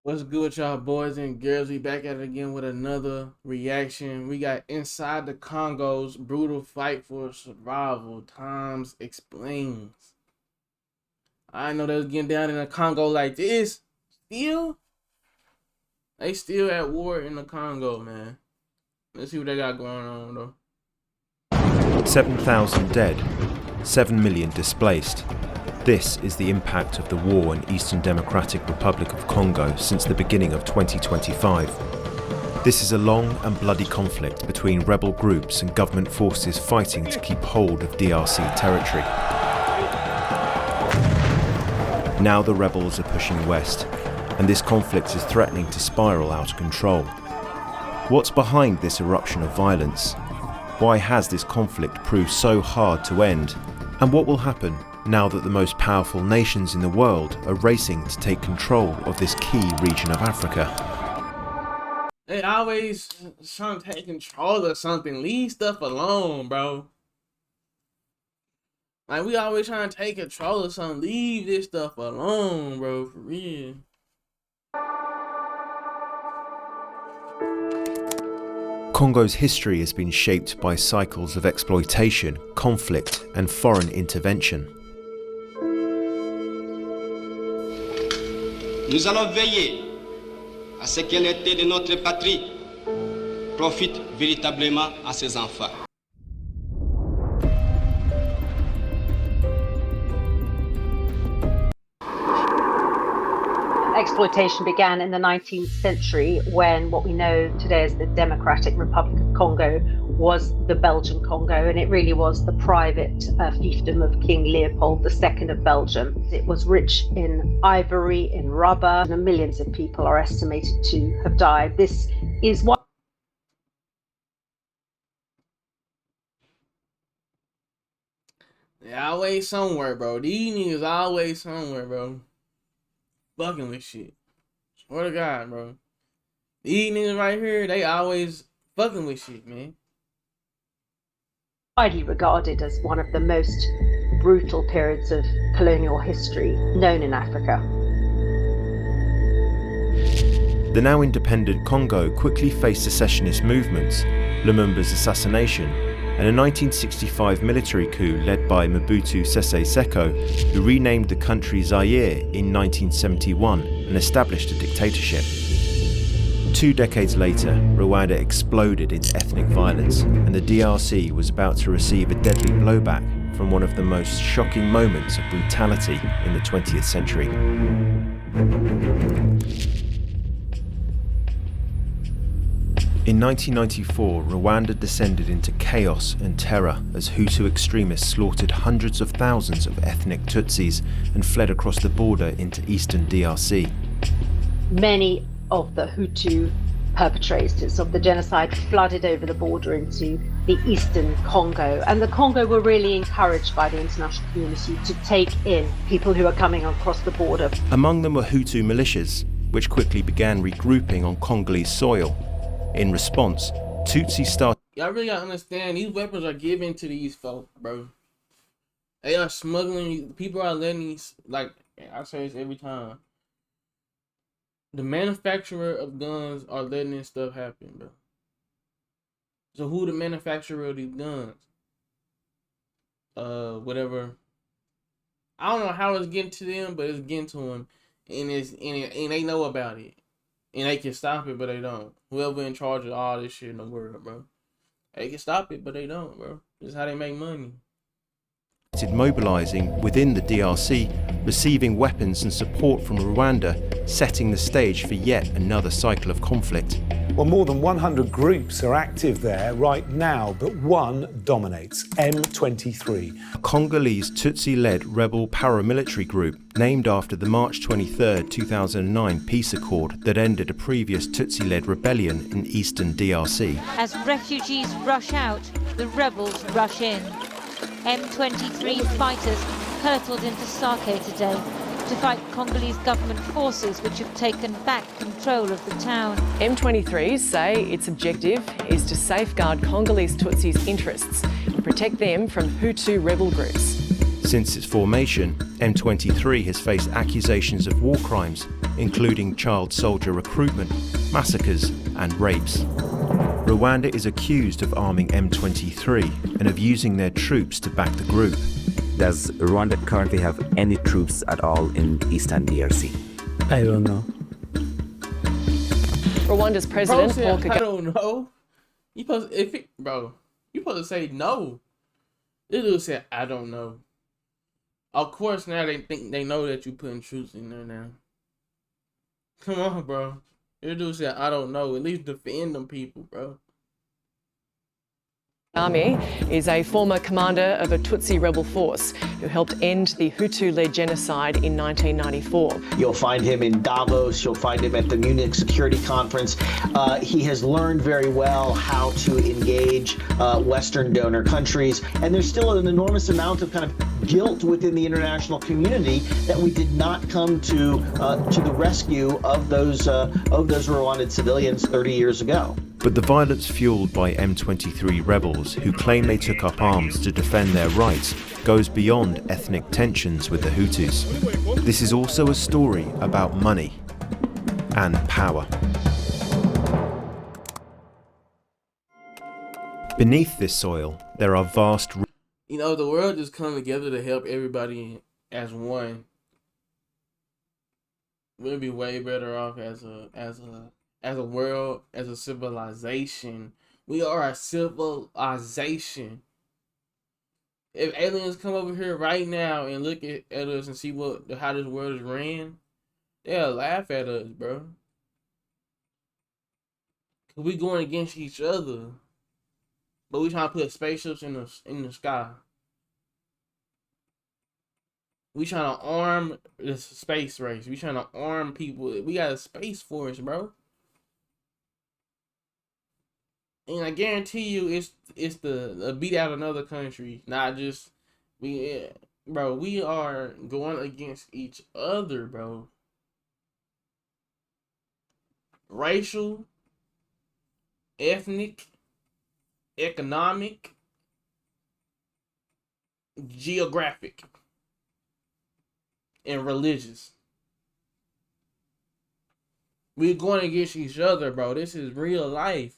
What's good with y'all boys and girls? We back at it again with another reaction. We got Inside the Congo's brutal fight for survival. Times explains. I know they was getting down in the Congo like this. Still? They still at war in the Congo, man. Let's see what they got going on though. 7,000 dead, 7 million displaced. This is the impact of the war in Eastern Democratic Republic of Congo since the beginning of 2025. This is a long and bloody conflict between rebel groups and government forces fighting to keep hold of DRC territory. Now the rebels are pushing west, and this conflict is threatening to spiral out of control. What's behind this eruption of violence? Why has this conflict proved so hard to end? And what will happen now that the most powerful nations in the world are racing to take control of this key region of Africa? They always trying to take control of something. Leave stuff alone, bro. Like, we always trying to take control of something. Leave this stuff alone, bro. For real. Congo's history has been shaped by cycles of exploitation, conflict, and foreign intervention. Nous allons veiller à ce que l'unité de notre patrie profite véritablement à ses enfants. Exploitation began in the 19th century when what we know today as the Democratic Republic of Congo was the Belgian Congo, and it really was the private fiefdom of King Leopold II of Belgium. It was rich in ivory, in rubber, and millions of people are estimated to have died. This is what They always somewhere, bro. These niggas always somewhere, bro. Fucking with shit. Swear to God, bro. These niggas right here, they always fucking with shit, man. widely regarded as one of the most brutal periods of colonial history known in Africa. The now independent Congo quickly faced secessionist movements, Lumumba's assassination, and a 1965 military coup led by Mobutu Sese Seko, who renamed the country Zaire in 1971 and established a dictatorship. 2 decades later, Rwanda exploded into ethnic violence, and the DRC was about to receive a deadly blowback from one of the most shocking moments of brutality in the 20th century. In 1994, Rwanda descended into chaos and terror as Hutu extremists slaughtered hundreds of thousands of ethnic Tutsis and fled across the border into eastern DRC. Many of the Hutu perpetrators of the genocide flooded over the border into the eastern Congo, and the Congo were really encouraged by the international community to take in people who are coming across the border. Among them were Hutu militias, which quickly began regrouping on Congolese soil. In response, Tutsi started... Y'all really gotta understand, these weapons are given to these folk, bro. They are smuggling, people are letting these, like, I say this every time. The manufacturer of guns are letting this stuff happen, bro. So who the manufacturer of these guns? Whatever. I don't know how it's getting to them, but it's getting to them, and they know about it, and they can stop it, but they don't. Whoever in charge of all this shit in the world, bro, they can stop it, but they don't, bro. This is how they make money. Mobilizing within the DRC, receiving weapons and support from Rwanda, setting the stage for yet another cycle of conflict. Well, more than 100 groups are active there right now, but one dominates, M23. A Congolese Tutsi-led rebel paramilitary group named after the March 23, 2009 peace accord that ended a previous Tutsi-led rebellion in eastern DRC. As refugees rush out, the rebels rush in. M23 fighters hurtled into Sake today to fight Congolese government forces which have taken back control of the town. M23s say its objective is to safeguard Congolese Tutsis' interests and protect them from Hutu rebel groups. Since its formation, M23 has faced accusations of war crimes, including child soldier recruitment, massacres and rapes. Rwanda is accused of arming M23 and of using their troops to back the group. Does Rwanda currently have any troops at all in eastern DRC? I don't know. Rwanda's President Bro Paul said, Kagame. I don't know. You supposed to say no. This dude said, I don't know. Of course, now they think they know that you putting troops in there now. Come on, bro. This dude said, I don't know. At least defend them people, bro. Army is a former commander of a Tutsi rebel force who helped end the Hutu-led genocide in 1994. You'll find him in Davos. You'll find him at the Munich Security Conference. He has learned very well how to engage Western donor countries. And there's still an enormous amount of kind of guilt within the international community that we did not come to the rescue of those Rwandan civilians 30 years ago. But the violence fueled by M23 rebels who claim they took up arms to defend their rights goes beyond ethnic tensions with the Hutus. This is also a story about money and power. Beneath this soil, there are vast... You know, the world just come together to help everybody as one. We'll be way better off as a world, as a civilization. We are a civilization. If aliens come over here right now and look at us and see how this world is ran, they'll laugh at us, bro. Cause we going against each other, but we trying to put spaceships in the sky. We trying to arm the space race. We trying to arm people. We got a space force, bro. And I guarantee you, it's the beat out another country, not just bro. We are going against each other, bro. Racial, ethnic, economic, geographic, and religious. We're going against each other, bro. This is real life.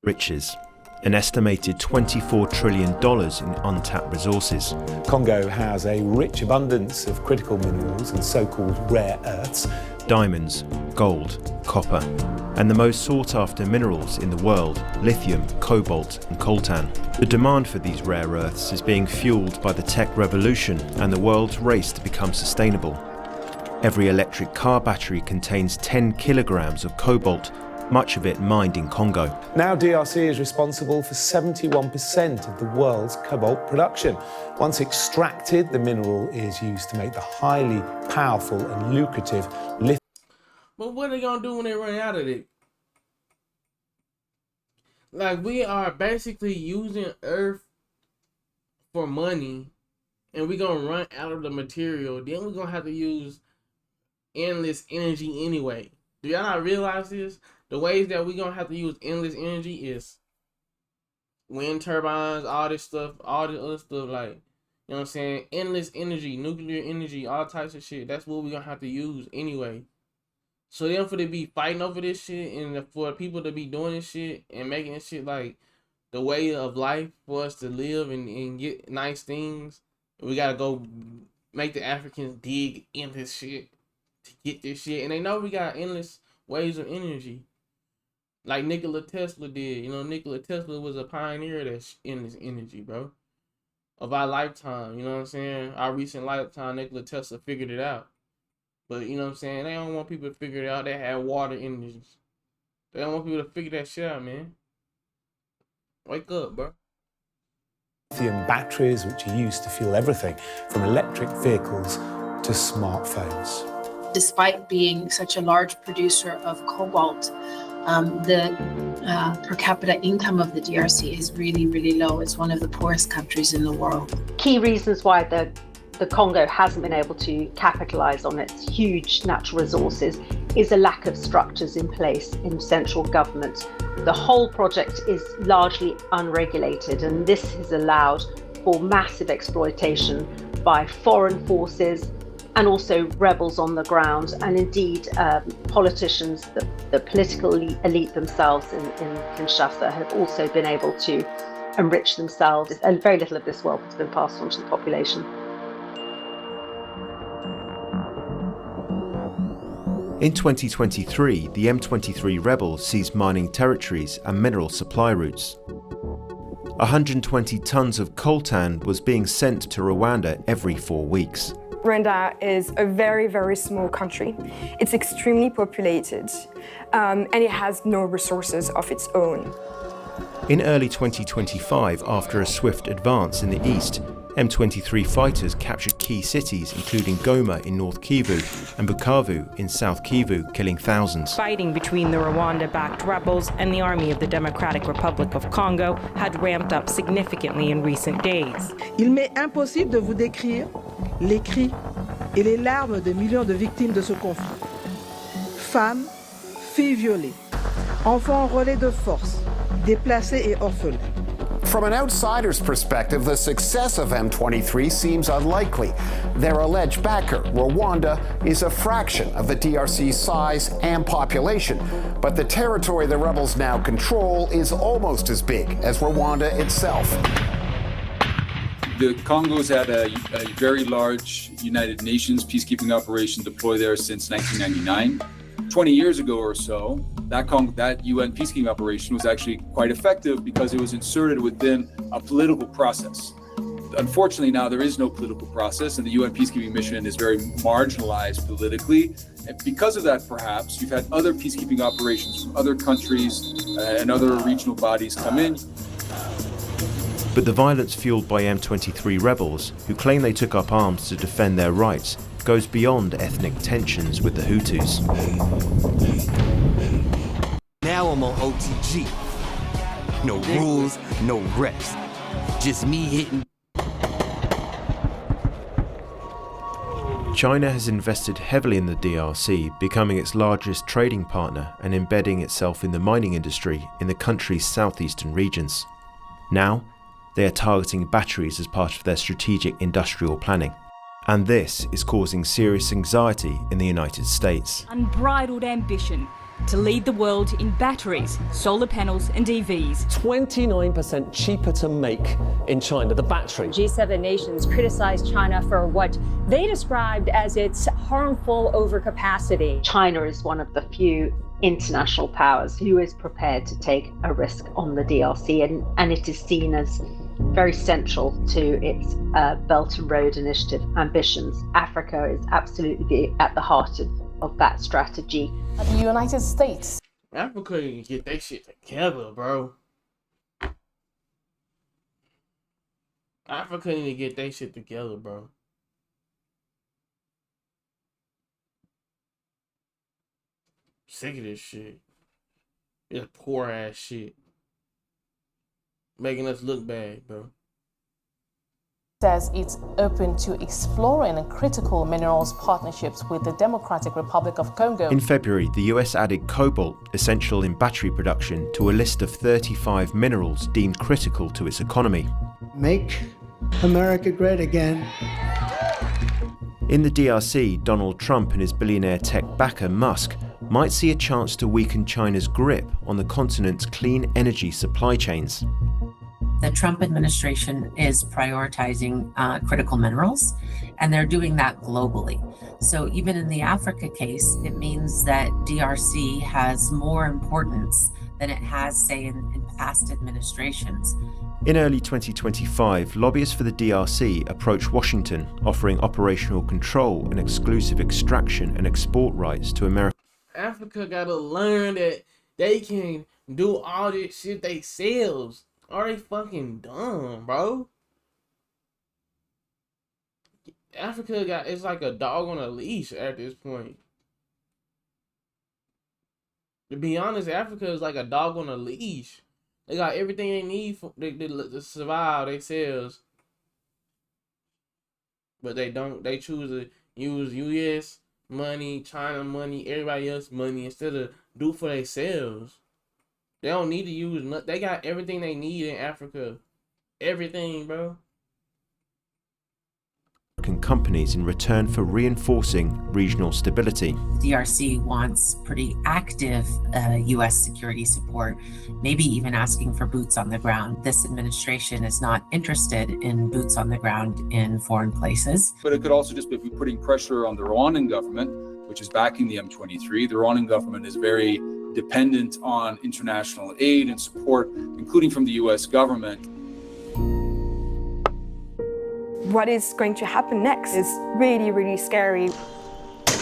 riches, an estimated $24 trillion in untapped resources. Congo has a rich abundance of critical minerals and so-called rare earths. Diamonds, gold, copper, and the most sought-after minerals in the world, lithium, cobalt and coltan. The demand for these rare earths is being fueled by the tech revolution and the world's race to become sustainable. Every electric car battery contains 10 kilograms of cobalt, much of it mined in Congo. Now DRC is responsible for 71% of the world's cobalt production. Once extracted, the mineral is used to make the highly powerful and lucrative lithium. But what are they gonna do when they run out of it? Like, we are basically using Earth for money, and we're gonna run out of the material. Then we're gonna have to use endless energy anyway. Do y'all not realize this? The ways that we're gonna have to use endless energy is wind turbines, all this stuff, all this other stuff, like, you know what I'm saying? Endless energy, nuclear energy, all types of shit. That's what we're gonna have to use anyway. So then for they be fighting over this shit, and for people to be doing this shit and making this shit like the way of life for us to live and get nice things, we gotta go make the Africans dig in this shit to get this shit. And they know we got endless ways of energy. Like Nikola Tesla did. You know, Nikola Tesla was a pioneer of that endless energy, bro. Of our lifetime, you know what I'm saying? Our recent lifetime, Nikola Tesla figured it out. But, you know what I'm saying? They don't want people to figure it out. They have water engines. They don't want people to figure that shit out, man. Wake up, bro. Lithium batteries, which are used to fuel everything from electric vehicles to smartphones. Despite being such a large producer of cobalt, the per capita income of the DRC is really, really low. It's one of the poorest countries in the world. Key reasons why the Congo hasn't been able to capitalize on its huge natural resources is a lack of structures in place in central government. The whole project is largely unregulated, and this has allowed for massive exploitation by foreign forces and also rebels on the ground, and indeed politicians, the political elite themselves in Kinshasa have also been able to enrich themselves, and very little of this wealth has been passed on to the population. In 2023, the M23 rebels seized mining territories and mineral supply routes. 120 tons of coltan was being sent to Rwanda every 4 weeks. Rwanda is a very, very small country. It's extremely populated, and it has no resources of its own. In early 2025, after a swift advance in the east, M23 fighters captured key cities including Goma in North Kivu and Bukavu in South Kivu, killing thousands. Fighting between the Rwanda-backed rebels and the army of the Democratic Republic of Congo had ramped up significantly in recent days. Il m'est impossible de vous décrire les cris et les larmes de millions de victimes de ce conflit. Femmes, filles violées, enfants relais de force, déplacés et orphelins. From an outsider's perspective, the success of M23 seems unlikely. Their alleged backer, Rwanda, is a fraction of the DRC's size and population, but the territory the rebels now control is almost as big as Rwanda itself. The Congo's had a very large United Nations peacekeeping operation deployed there since 1999. 20 years ago or so, that UN peacekeeping operation was actually quite effective because it was inserted within a political process. Unfortunately, now there is no political process, and the UN peacekeeping mission is very marginalized politically. And because of that, perhaps, you've had other peacekeeping operations from other countries and other regional bodies come in. But the violence fueled by M23 rebels, who claim they took up arms to defend their rights, goes beyond ethnic tensions with the Hutus. Now I'm on OTG. No rules, no reps. Just me hitting. China has invested heavily in the DRC, becoming its largest trading partner and embedding itself in the mining industry in the country's southeastern regions. Now, they are targeting batteries as part of their strategic industrial planning. And this is causing serious anxiety in the United States. Unbridled ambition to lead the world in batteries, solar panels and EVs. 29% cheaper to make in China, the battery. G7 nations criticized China for what they described as its harmful overcapacity. China is one of the few international powers who is prepared to take a risk on the DRC, and it is seen as very central to its Belt and Road Initiative ambitions. Africa is absolutely at the heart of that strategy. The United States. Africa need to get that shit together, bro. Africa need to get that shit together, bro. Sick of this shit. It's poor ass shit. Making us look bad, bro. Says it's open to exploring critical minerals partnerships with the Democratic Republic of Congo. In February, the US added cobalt, essential in battery production, to a list of 35 minerals deemed critical to its economy. Make America great again. In the DRC, Donald Trump and his billionaire tech backer Musk might see a chance to weaken China's grip on the continent's clean energy supply chains. The Trump administration is prioritizing critical minerals, and they're doing that globally. So even in the Africa case, it means that DRC has more importance than it has, say, in past administrations. In early 2025, lobbyists for the DRC approached Washington, offering operational control and exclusive extraction and export rights to America. Africa gotta learn that they can do all this shit themselves. Are they fucking dumb, bro? Africa it's like a dog on a leash at this point. To be honest, Africa is like a dog on a leash. They got everything they need to survive themselves. But they don't. They choose to use US money, China money, everybody else's money instead of do for themselves. They don't need to use nothing. They got everything they need in Africa. Everything, bro. American companies in return for reinforcing regional stability. The DRC wants pretty active U.S. security support, maybe even asking for boots on the ground. This administration is not interested in boots on the ground in foreign places. But it could also just be putting pressure on the Rwandan government, which is backing the M23. The Rwandan government is very dependent on international aid and support, including from the U.S. government. What is going to happen next is really, really scary.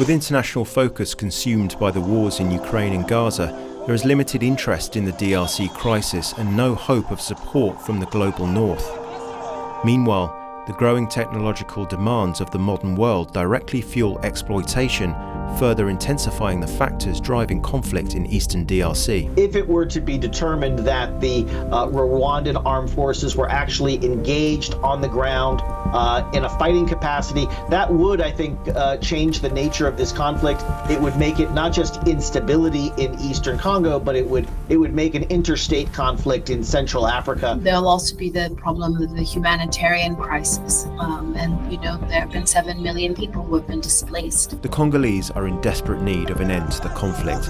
With international focus consumed by the wars in Ukraine and Gaza, there is limited interest in the DRC crisis and no hope of support from the global north. Meanwhile, the growing technological demands of the modern world directly fuel exploitation, further intensifying the factors driving conflict in eastern DRC. If it were to be determined that the Rwandan armed forces were actually engaged on the ground in a fighting capacity, that would, I think, change the nature of this conflict. It would make it not just instability in eastern Congo, but it would make an interstate conflict in Central Africa. There'll also be the problem of the humanitarian crisis. And, there have been 7 million people who have been displaced. The Congolese are in desperate need of an end to the conflict.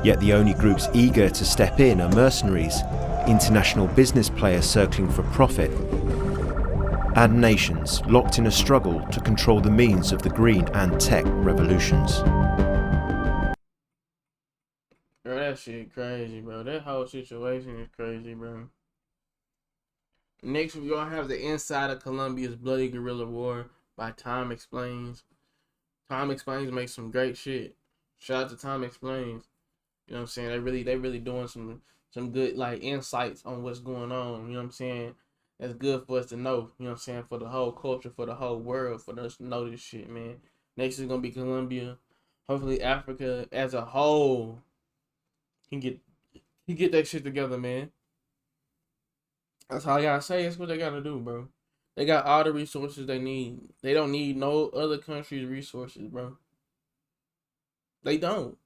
Yet the only groups eager to step in are mercenaries, international business players circling for profit, and nations locked in a struggle to control the means of the green and tech revolutions. Bro, that shit crazy, bro. That whole situation is crazy, bro. Next, we're gonna have the inside of Colombia's bloody guerrilla war by Time Explains. Time Explains makes some great shit. Shout out to Time Explains. You know what I'm saying? They really doing some good insights on what's going on. You know what I'm saying? That's good for us to know. You know what I'm saying? For the whole culture, for the whole world, for us to know this shit, man. Next is gonna be Colombia. Hopefully Africa as a whole can get that shit together, man. That's all I gotta say. That's what they gotta do, bro. They got all the resources they need. They don't need no other country's resources, bro. They don't.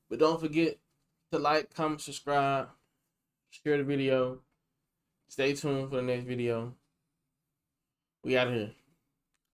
But don't forget to like, comment, subscribe, share the video. Stay tuned for the next video. We out of here.